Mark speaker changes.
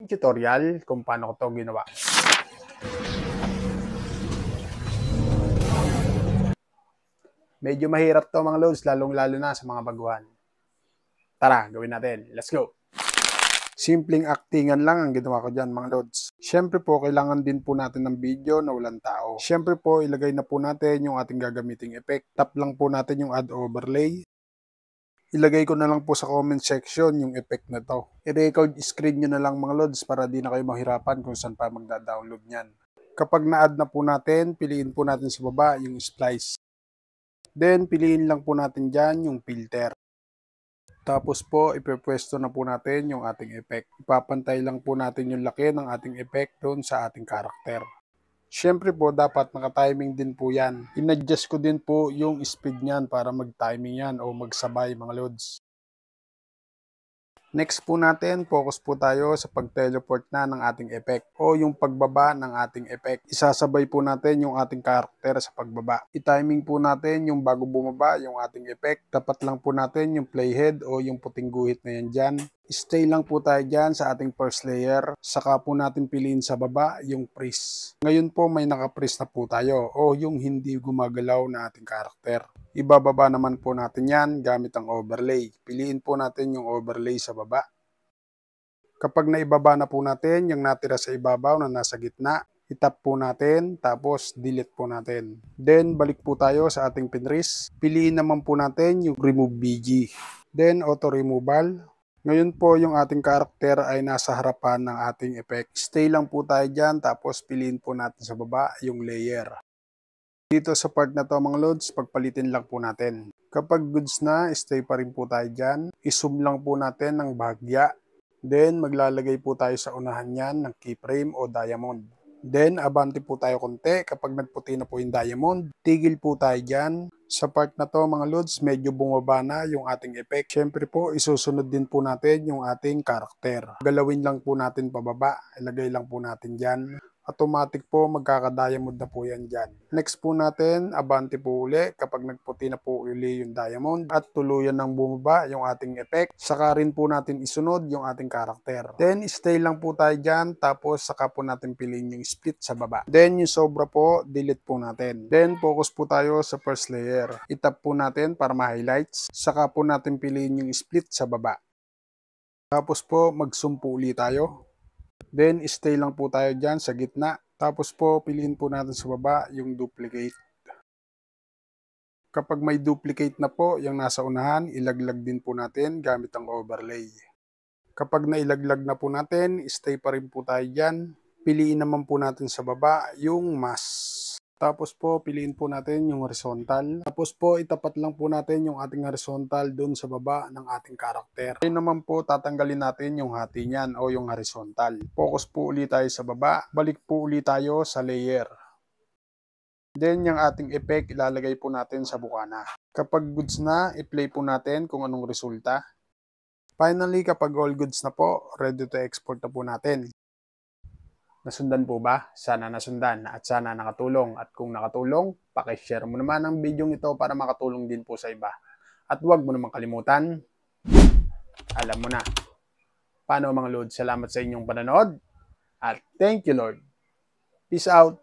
Speaker 1: Tutorial kung paano ko to ginawa. Medyo mahirap to mga loads, lalong-lalo na sa mga baguhan. Tara, gawin natin. Let's go! Simpleng actingan lang ang ginawa ko dyan mga loads. Siyempre po, kailangan din po natin ng video na walang tao. Siyempre po, ilagay na po natin yung ating gagamiting effect. Tap lang po natin yung add overlay. Ilagay ko na lang po sa comment section yung effect na to. I-record screen nyo na lang mga loads para di na kayo mahirapan kung saan pa magda-download nyan. Kapag na-add na po natin, piliin po natin sa baba yung splice. Then, piliin lang po natin dyan yung filter. Tapos po, ipepwesto na po natin yung ating effect. Ipapantay lang po natin yung laki ng ating effect doon sa ating karakter. Siyempre po, dapat naka-timing din po yan. In-adjust ko din po yung speed niyan para mag-timing yan o magsabay mga loads. Next po natin, focus po tayo sa pag-teleport na ng ating effect o yung pagbaba ng ating effect. Isasabay po natin yung ating karakter sa pagbaba. I-timing po natin yung bago bumaba yung ating effect. Tapat lang po natin yung playhead o yung puting guhit na yan dyan. Stay lang po tayo dyan sa ating first layer. Saka po natin piliin sa baba yung freeze. Ngayon po may naka-freeze na po tayo o yung hindi gumagalaw na ating karakter. Ibababa naman po natin yan gamit ang overlay. Piliin po natin yung overlay sa baba. Kapag naibaba na po natin yung natira sa ibabaw na nasa gitna, itap po natin tapos delete po natin. Then balik po tayo sa ating pinrest. Piliin naman po natin yung remove BG. Then auto removal. Ngayon po yung ating karakter ay nasa harapan ng ating effect. Stay lang po tayo dyan tapos piliin po natin sa baba yung layer. Dito sa part na to mga loads, pagpalitin lang po natin. Kapag goods na, stay pa rin po tayo dyan. I-zoom lang po natin ng bahagya. Then maglalagay po tayo sa unahan yan ng keyframe o diamond. Then abante po tayo konti. Kapag nagputi na po yung diamond, tigil po tayo dyan. Sa part na to mga loads, medyo bumaba na yung ating effect. Siyempre po, isusunod din po natin yung ating karakter. Galawin lang po natin pababa. Ilagay lang po natin dyan. Automatic po magkaka-diamond na po yan dyan. Next po natin, abante po uli kapag nagputi na po uli yung diamond at tuluyan ng bumaba yung ating effect. Saka rin po natin isunod yung ating karakter. Then stay lang po tayo dyan tapos saka po natin piliin yung split sa baba. Then yung sobra po, delete po natin. Then focus po tayo sa first layer. Itap po natin para ma-highlights. Saka po natin piliin yung split sa baba. Tapos po mag-zoom po uli tayo. Then, stay lang po tayo dyan sa gitna. Tapos po, piliin po natin sa baba yung duplicate. Kapag may duplicate na po yung nasa unahan, ilaglag din po natin gamit ang overlay. Kapag nailaglag na po natin, stay pa rin po tayo dyan. Piliin naman po natin sa baba yung mask. Tapos po, piliin po natin yung horizontal. Tapos po, itapat lang po natin yung ating horizontal dun sa baba ng ating karakter. Ngayon naman po, tatanggalin natin yung hati niyan o yung horizontal. Focus po ulit tayo sa baba. Balik po ulit tayo sa layer. Then, yung ating effect, ilalagay po natin sa bukana. Kapag goods na, i-play po natin kung anong resulta. Finally, kapag all goods na po, ready to export na po natin. Nasundan po ba? Sana nasundan at sana nakatulong. At kung nakatulong, pakishare mo naman ang video ito para makatulong din po sa iba. At huwag mo naman kalimutan, alam mo na. Paano mga Lord? Salamat sa inyong panonood. At thank you Lord. Peace out.